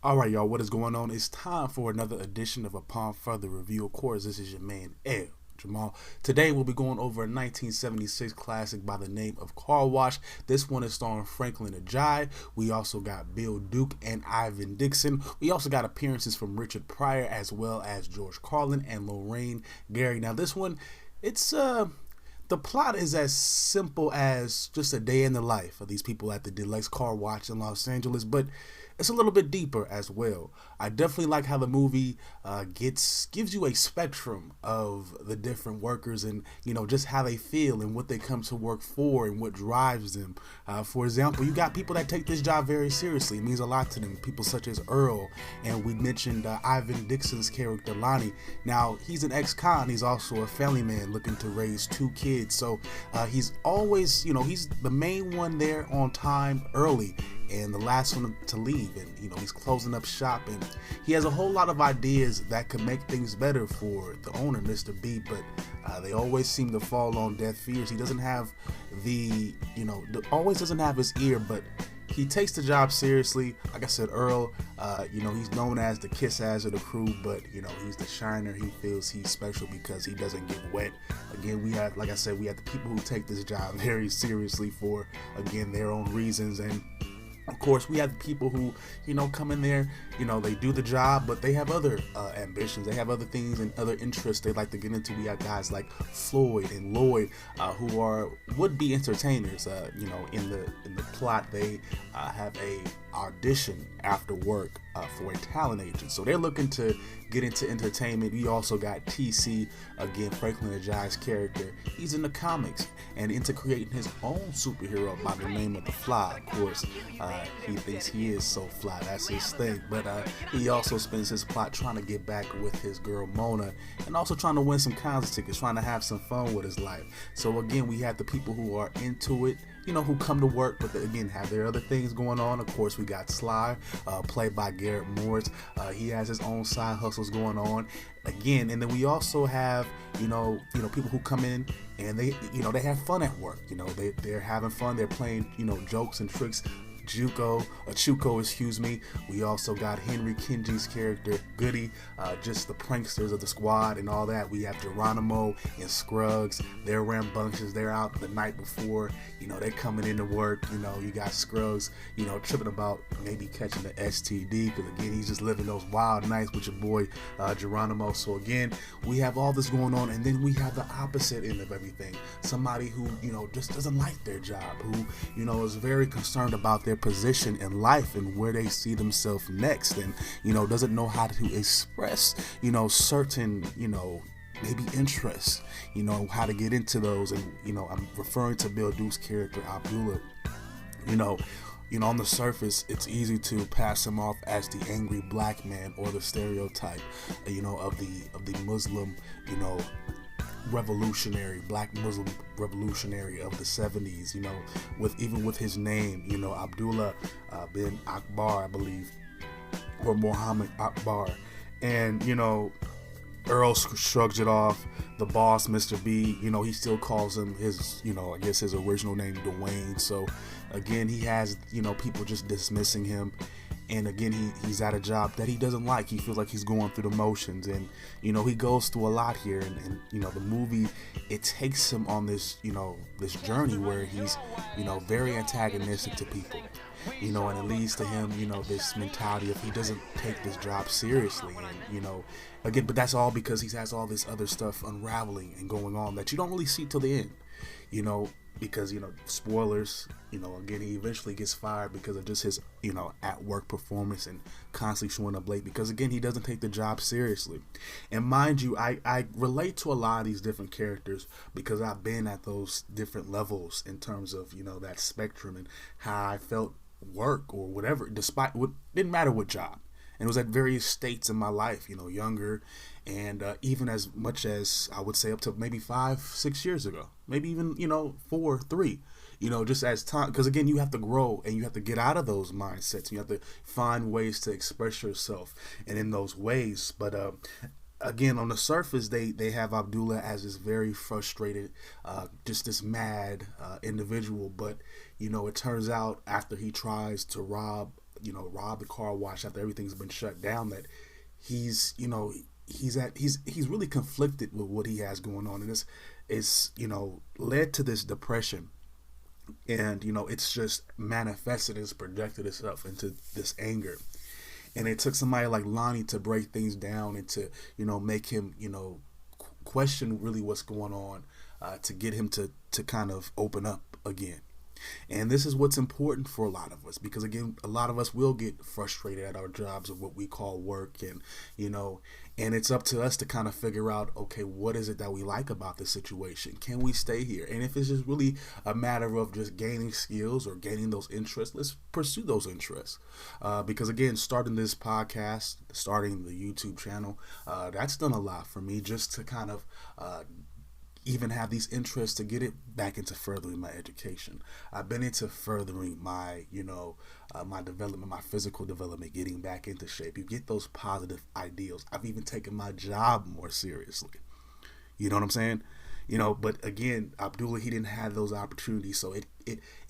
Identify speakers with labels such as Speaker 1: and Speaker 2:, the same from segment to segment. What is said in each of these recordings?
Speaker 1: All right, y'all, what is going on? It's time for another edition of Upon Further Review. Of course, this is your man, Jamal. Today, we'll be going over a 1976 classic by the name of Car Wash. This one is starring Franklin Ajayi. We also got Bill Duke and Ivan Dixon. We also got appearances from Richard Pryor as well as George Carlin and Lorraine Gary. Now, this one, it's the plot is as simple as just a day in the life of these people at the Deluxe Car Wash in Los Angeles, but it's a little bit deeper as well. I definitely like how the movie gives you a spectrum of the different workers and just how they feel and what they come to work for and what drives them. For example, you got people that take this job very seriously. It means a lot to them. People such as Earl, and we mentioned Ivan Dixon's character Lonnie. Now he's an ex-con. He's also a family man looking to raise two kids. So he's always, he's the main one there on time early and the last one to leave, and he's closing up shop, and he has a whole lot of ideas that could make things better for the owner, Mr. B, but they always seem to fall on deaf ears. He doesn't have always doesn't have his ear, but he takes the job seriously. Like I said, Earl, he's known as the kiss ass of the crew, but he's the shiner. He feels he's special because he doesn't get wet. Again, we have the people who take this job very seriously for, again, their own reasons. And of course, we have the people who, come in there, they do the job, but they have other ambitions. They have other things and other interests they like to get into. We have guys like Floyd and Lloyd, who are would-be entertainers. In the plot, they have a audition after work for a talent agent. So they're looking to get into entertainment. We also got TC, again, Franklin Ajayi's character. He's in the comics and into creating his own superhero by the name of The Fly. Of course, he thinks he is so fly. That's his thing. But he also spends his plot trying to get back with his girl Mona and also trying to win some concert tickets, trying to have some fun with his life. So again, we have the people who are into it, who come to work, but again, have their other things going on. Of course, we got Sly, played by Garrett Morris. He has his own side hustles going on. Again, and then we also have, people who come in and they have fun at work. They're having fun. They're playing, jokes and tricks. Chuko, excuse me. We also got Henry Kinji's character, Goody, just the pranksters of the squad and all that. We have Geronimo and Scruggs. They're rambunctious. They're out the night before. They're coming into work. You got Scruggs, tripping about maybe catching the STD because, again, he's just living those wild nights with your boy Geronimo. So, again, we have all this going on, and then we have the opposite end of everything. Somebody who, just doesn't like their job, who, is very concerned about their position in life and where they see themselves next, and doesn't know how to express certain maybe interests, how to get into those. And I'm referring to Bill Duke's character Abdullah. On the surface, it's easy to pass him off as the angry black man or the stereotype of the Muslim black Muslim revolutionary of the 70s, with his name, Abdullah bin Akbar, I believe, or Muhammad Akbar. And Earl shrugs it off. The boss, Mr. B, he still calls him his, I guess his original name, Dwayne. So again, he has, people just dismissing him. And again, he's at a job that he doesn't like. He feels like he's going through the motions, and he goes through a lot here. And the movie, it takes him on this this journey where he's very antagonistic to people, and it leads to him this mentality of he doesn't take this job seriously, and again, but that's all because he has all this other stuff unraveling and going on that you don't really see till the end, because spoilers, again, he eventually gets fired because of just his at work performance and constantly showing up late, because again, he doesn't take the job seriously. And mind you, I relate to a lot of these different characters because I've been at those different levels in terms of that spectrum and how I felt work or whatever, despite what didn't matter what job. And it was at various states in my life, younger, and even as much as I would say up to maybe 5-6 years ago, maybe even 4, 3, just as time, because again, you have to grow and you have to get out of those mindsets. You have to find ways to express yourself, and in those ways. But again, on the surface, they have Abdullah as this very frustrated, just this mad individual. But it turns out after he tries to rob rob the car wash after everything's been shut down, that he's really conflicted with what he has going on, and it's led to this depression, and it's just manifested, it's projected itself into this anger. And it took somebody like Lonnie to break things down and to make him question really what's going on, to get him to kind of open up again. And this is what's important for a lot of us, because again, a lot of us will get frustrated at our jobs of what we call work, and and it's up to us to kind of figure out, okay, what is it that we like about this situation? Can we stay here? And if it's just really a matter of just gaining skills or gaining those interests, let's pursue those interests. Because again, starting this podcast, starting the YouTube channel, that's done a lot for me, just to kind of even have these interests, to get it back into furthering my education. I've been into furthering my, my development, my physical development, getting back into shape. You get those positive ideals. I've even taken my job more seriously. You know what I'm saying? But again, Abdullah, he didn't have those opportunities, so it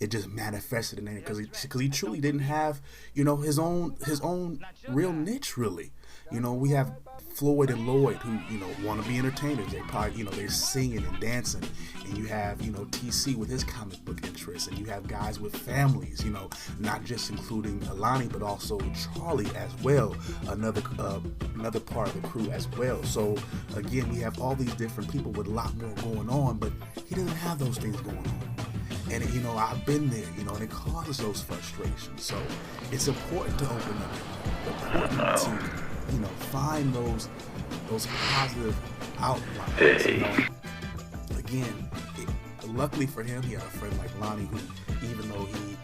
Speaker 1: just manifested in there because he truly didn't have, his own real niche, really. We have Floyd and Lloyd who, want to be entertainers. They probably, they're singing and dancing. And you have, TC with his comic book interests. And you have guys with families, not just including Alani, but also Charlie as well. Another part of the crew as well. So again, we have all these different people with a lot more going on, but he doesn't have those things going on. And I've been there, and it causes those frustrations. So it's important to open up, important to find those positive outlines. Again, luckily for him, he had a friend like Lonnie who, even though he,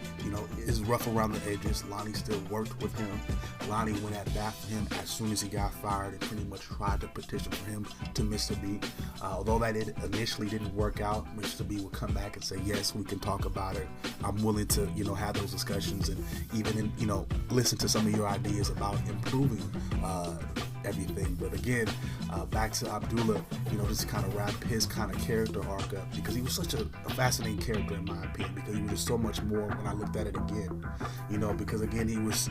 Speaker 1: is rough around the edges, Lonnie still worked with him. Lonnie went at bat for him as soon as he got fired and pretty much tried to petition for him to Mr. B. Although that initially didn't work out, Mr. B would come back and say, yes, we can talk about it. I'm willing to, have those discussions and even, listen to some of your ideas about improving everything. But again, back to Abdullah, just kind of wrap his kind of character arc up, because he was such a fascinating character in my opinion, because he was just so much more when I looked at it again, because again, he was,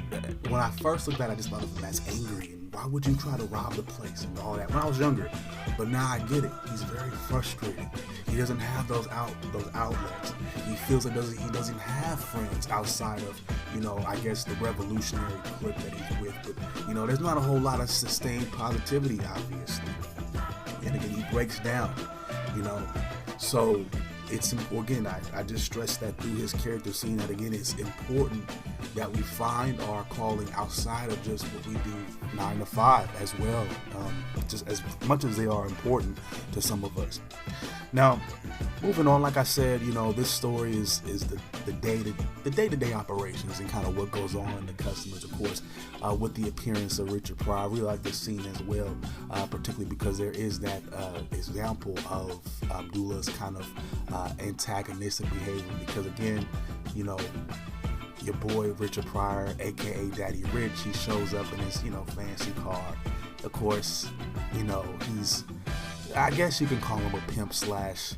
Speaker 1: when I first looked at it, I just thought of him as angry, and why would you try to rob the place and all that when I was younger. But now I get it. He's very frustrated. He doesn't have those outlets. He feels like he doesn't have friends outside of, I guess the revolutionary clique that he's with. But, there's not a whole lot of sustained positivity, obviously. And again, he breaks down, So it's, again, I just stress that through his character, seeing that, again, it's important that we find our calling outside of just what we do 9 to 5 as well, just as much as they are important to some of us. Now, moving on, like I said, this story is the day-to-day operations and kind of what goes on in the customers, of course, with the appearance of Richard Pryor. I really like this scene as well, particularly because there is that example of Abdullah's kind of antagonistic behavior, because again, your boy Richard Pryor, aka Daddy Rich, he shows up in his fancy car. Of course, he's, I guess you can call him a pimp slash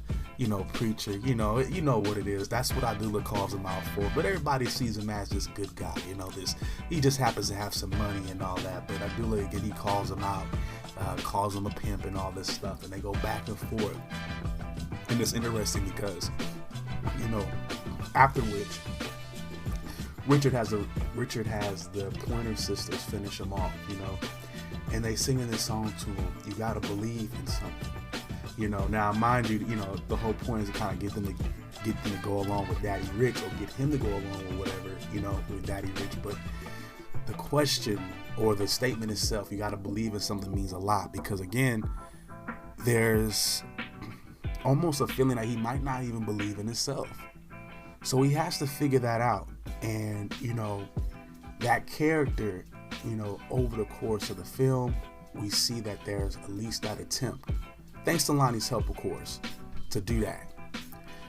Speaker 1: preacher, you know what it is. That's what Abdullah calls him out for. But everybody sees him as this good guy, he just happens to have some money and all that. But Abdullah, again, he calls him out, calls him a pimp and all this stuff, and they go back and forth. And it's interesting because, after which, Richard has the Pointer Sisters finish him off, and they singing this song to him. You gotta believe in something. Now mind you, the whole point is to kind of get them to go along with Daddy Rich, or get him to go along with whatever, with Daddy Rich. But the question or the statement itself, you got to believe in something, means a lot, because again, there's almost a feeling that he might not even believe in himself. So he has to figure that out. And, that character, over the course of the film, we see that there's at least that attempt, thanks to Lonnie's help, of course, to do that.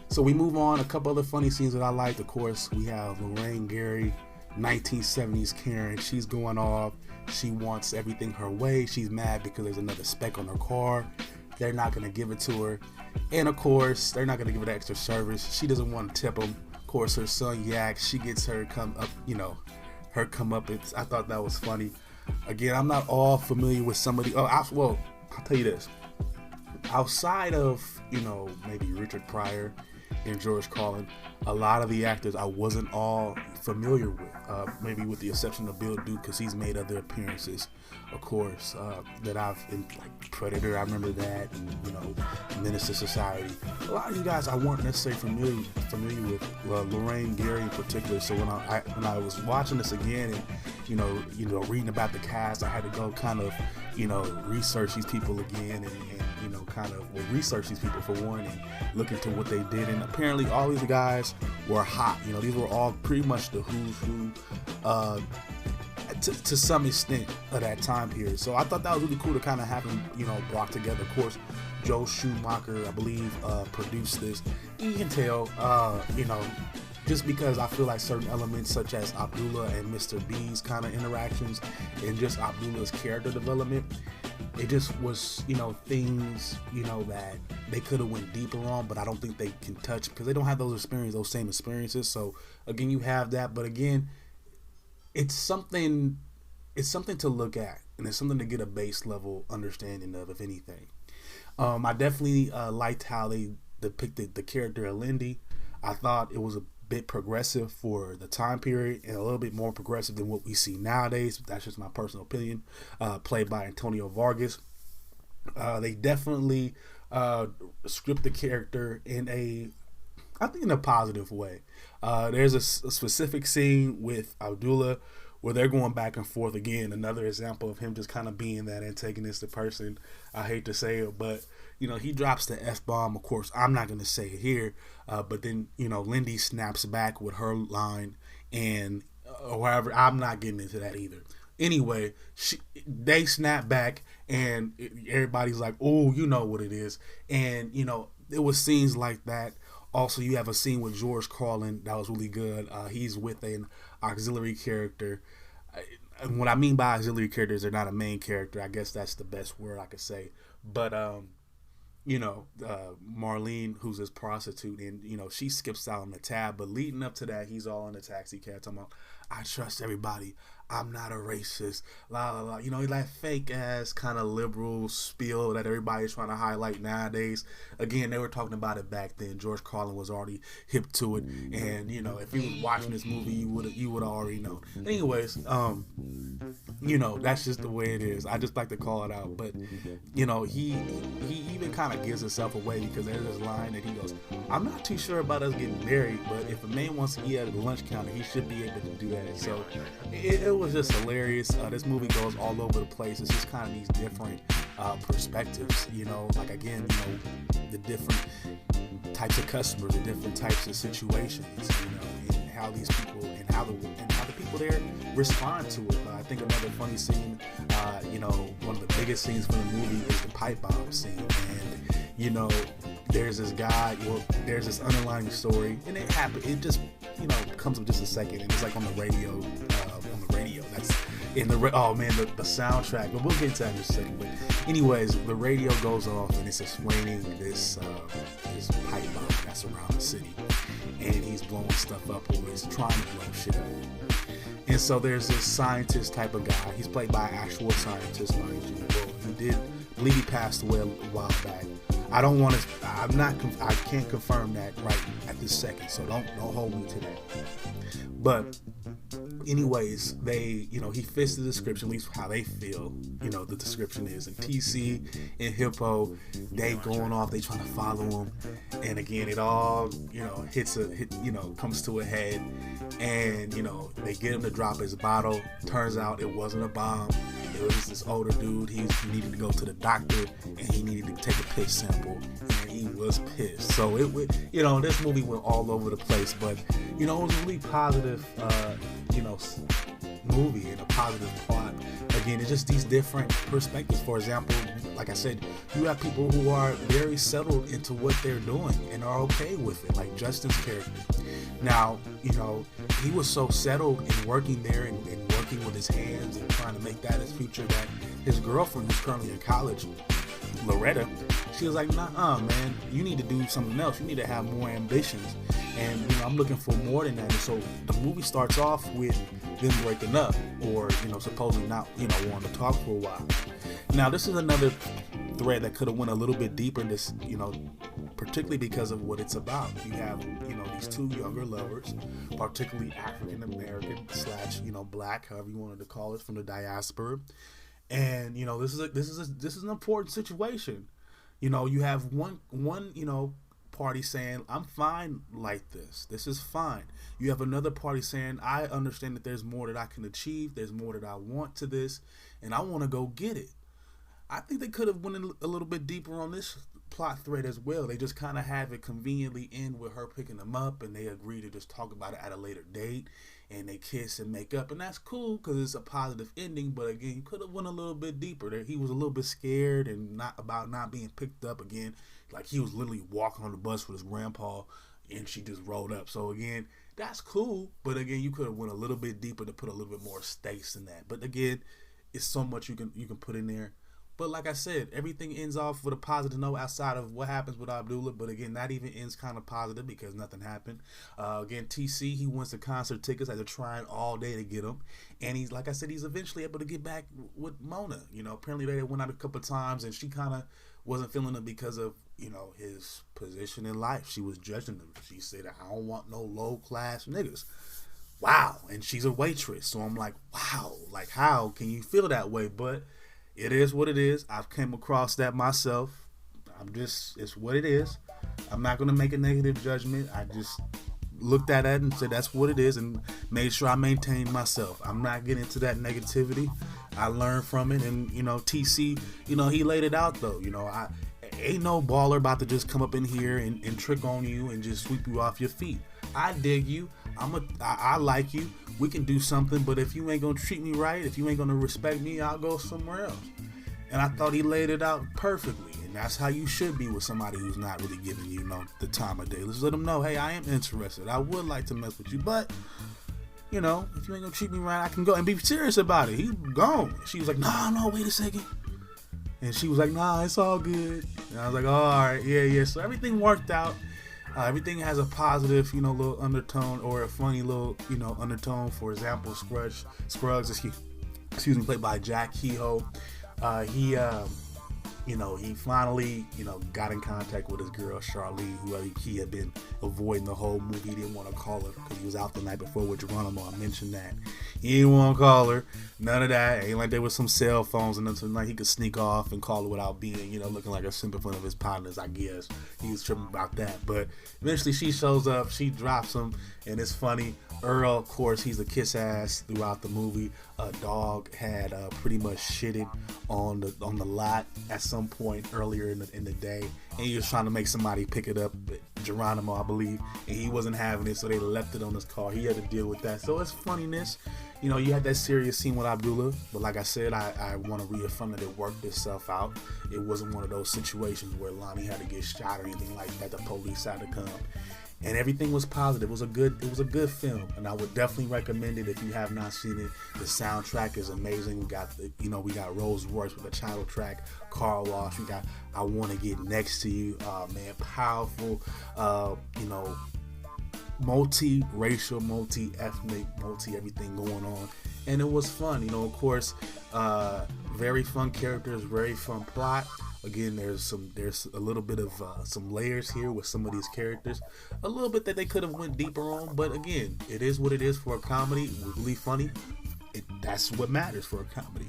Speaker 1: So we move on. A couple other funny scenes that I liked. Of course, we have Lorraine Gary, 1970s Karen. She's going off. She wants everything her way. She's mad because there's another speck on her car. They're not going to give it to her. And of course, they're not going to give her extra service. She doesn't want to tip them. Of course, her son Yak, she gets her come up, her comeuppance. I thought that was funny. Again, I'm not all familiar with some of the. Well, I'll tell you this. Outside of maybe Richard Pryor and George Carlin, a lot of the actors I wasn't all familiar with. Maybe with the exception of Bill Duke, because he's made other appearances, of course, that I've been like Predator. I remember that, and Menace to Society. A lot of you guys I weren't necessarily familiar with. Lorraine Gary in particular. So when I was watching this again and reading about the cast, I had to go kind of research these people again and research these people for one and look into what they did. And apparently all these guys were hot. These were all pretty much the who's who to some extent of that time period. So I thought that was really cool to kind of have them brought together. Of course, Joe Schumacher, I believe, produced this. You can tell just because I feel like certain elements such as Abdullah and Mr. B's kind of interactions and just Abdullah's character development, it just was things that they could have went deeper on, but I don't think they can touch because they don't have those same experiences. So again, you have that, but again, it's something to look at, and it's something to get a base level understanding of, if anything. I definitely liked how they depicted the character of Lindy. I thought it was a bit progressive for the time period and a little bit more progressive than what we see nowadays. That's just my personal opinion. Played by Antonio Vargas. They definitely script the character in a positive way. There's a specific scene with Abdullah where they're going back and forth again. Another example of him just kind of being that antagonistic person. I hate to say it, but he drops the F-bomb. Of course, I'm not going to say it here, but then Lindy snaps back with her line, and or however, I'm not getting into that either. Anyway, they snap back, and everybody's like, "Oh, you know what it is," and it was scenes like that. Also, you have a scene with George Carlin that was really good. He's with an auxiliary character. And what I mean by auxiliary characters, they're not a main character. I guess that's the best word I could say. But, Marlene, who's his prostitute, and, she skips out on the tab. But leading up to that, he's all in the taxi cab talking about, I trust everybody. I'm not a racist. La, la, la. That fake ass kind of liberal spiel that everybody's trying to highlight nowadays. Again, they were talking about it back then. George Carlin was already hip to it. And, if you were watching this movie, you would already know. Anyways, that's just the way it is. I just like to call it out. But, he even kind of gives himself away because there's this line that he goes, I'm not too sure about us getting married, but if a man wants to eat at the lunch counter, he should be able to do that. So it was just hilarious. This movie goes all over the place. It's just kind of these different perspectives, the different types of customers, the different types of situations, and how these people and how the people there respond to it. I think another funny scene, one of the biggest scenes from the movie is the pipe bomb scene, and there's this guy. Well, there's this underlying story, and it happened. It just comes up just a second, and it's like on the radio. That's in the the soundtrack. But we'll get to that in just a second. But anyways, the radio goes off, and it's explaining this pipe bomb that's around the city, and he's blowing stuff up, or he's trying to blow shit up. And so there's this scientist type of guy. He's played by an actual scientist, mind you. Well, I believe he passed away a while back. I can't confirm that right at this second, so don't hold me to that. But anyways, he fits the description, at least how they feel, the description is. And TC and Hippo, they going off, they trying to follow him. And again, it all, comes to a head. And, they get him to drop his bottle. Turns out it wasn't a bomb. It was this older dude. He needed to go to the doctor, and he needed to take a piss sample. And he was pissed. So this movie went all over the place. But, it was a really positive, movie and a positive plot. Again, it's just these different perspectives. For example, like I said, you have people who are very settled into what they're doing and are okay with it, like Justin's character. Now, he was so settled in working there and working with his hands and trying to make that his future that his girlfriend, who's currently in college, Loretta, she was like, nah, man, you need to do something else. You need to have more ambitions. And, I'm looking for more than that. And so the movie starts off with them breaking up or, supposedly not, wanting to talk for a while. Now, this is another thread that could have went a little bit deeper in this, particularly because of what it's about. You have, these two younger lovers, particularly African American / black, however you wanted to call it, from the diaspora. And, this is an important situation. You have one party saying, I'm fine like this. This is fine. You have another party saying, I understand that there's more that I can achieve. There's more that I want to this, and I want to go get it. I think they could have went a little bit deeper on this plot thread as well. They just kind of have it conveniently end with her picking them up, and they agree to just talk about it at a later date, and they kiss and make up, and that's cool because it's a positive ending. But again, you could have went a little bit deeper. There, he was a little bit scared and not being picked up again. Like he was literally walking on the bus with his grandpa, and she just rolled up. So again, that's cool. But again, you could have went a little bit deeper to put a little bit more stakes in that. But again, it's so much you can put in there. But like I said, everything ends off with a positive note outside of what happens with Abdullah. But again, that even ends kind of positive because nothing happened. Again, TC, he wants the concert tickets after trying all day to get them. And he's, like I said, he's eventually able to get back with Mona. Apparently they went out a couple of times and she kind of wasn't feeling it because of, his position in life. She was judging him. She said, I don't want no low-class niggas. Wow. And she's a waitress. So I'm like, wow. Like, how can you feel that way? But it is what it is. I've came across that myself. It's what it is. I'm not going to make a negative judgment. I just looked at it and said that's what it is and made sure I maintained myself. I'm not getting into that negativity. I learned from it. And, TC, he laid it out, though. Ain't no baller about to just come up in here and trick on you and just sweep you off your feet. I dig you. I like you. We can do something, but if you ain't gonna treat me right, if you ain't gonna respect me, I'll go somewhere else. And I thought he laid it out perfectly, and that's how you should be with somebody who's not really giving you, the time of day. Let's let them know, hey, I am interested. I would like to mess with you, but if you ain't gonna treat me right, I can go and be serious about it. He's gone. She was like, no, wait a second. And she was like, nah, it's all good. And I was like, oh, all right, yeah. So everything worked out. Everything has a positive, little undertone or a funny little, undertone. For example, Scruggs, excuse me, played by Jack Kehoe. He finally, got in contact with his girl, Charlene, who he had been avoiding the whole movie. He didn't want to call her because he was out the night before with Geronimo. I mentioned that. He didn't want to call her. None of that. Ain't like there was some cell phones and nothing like he could sneak off and call her without being, looking like a simp in front of his partners, I guess. He was tripping about that. But eventually she shows up. She drops him, and it's funny. Earl, of course, he's a kiss ass throughout the movie. Dog had pretty much shitted on the lot at some point earlier in the day, and he was trying to make somebody pick it up, Geronimo, I believe, and he wasn't having it, so they left it on his car. He had to deal with that. So it's funniness. You had that serious scene with Abdullah, but like I said, I want to reaffirm that it worked itself out. It wasn't one of those situations where Lonnie had to get shot or anything like that. The police had to come. And everything was positive. It was a good film, and I would definitely recommend it if you have not seen it. The soundtrack is amazing. We got Rolls Royce with the title track, Car Wash. We got I Want to Get Next to You. Man, powerful. Multi-racial, multi-ethnic, everything going on, and it was fun. Of course, very fun characters, very fun plot. Again, there's a little bit of some layers here with some of these characters, a little bit that they could have went deeper on, but again, it is what it is for a comedy. It was really funny. That's what matters for a comedy.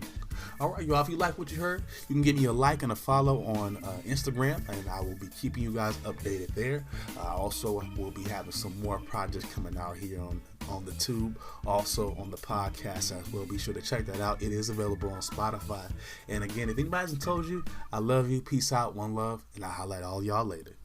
Speaker 1: All right, y'all, if you like what you heard, you can give me a like and a follow on Instagram, and I will be keeping you guys updated there. Also, we'll be having some more projects coming out here on the tube, also on the podcast as well. Be sure to check that out. It is available on Spotify. And again, if anybody hasn't told you, I love you. Peace out, one love, and I'll holla at all y'all later.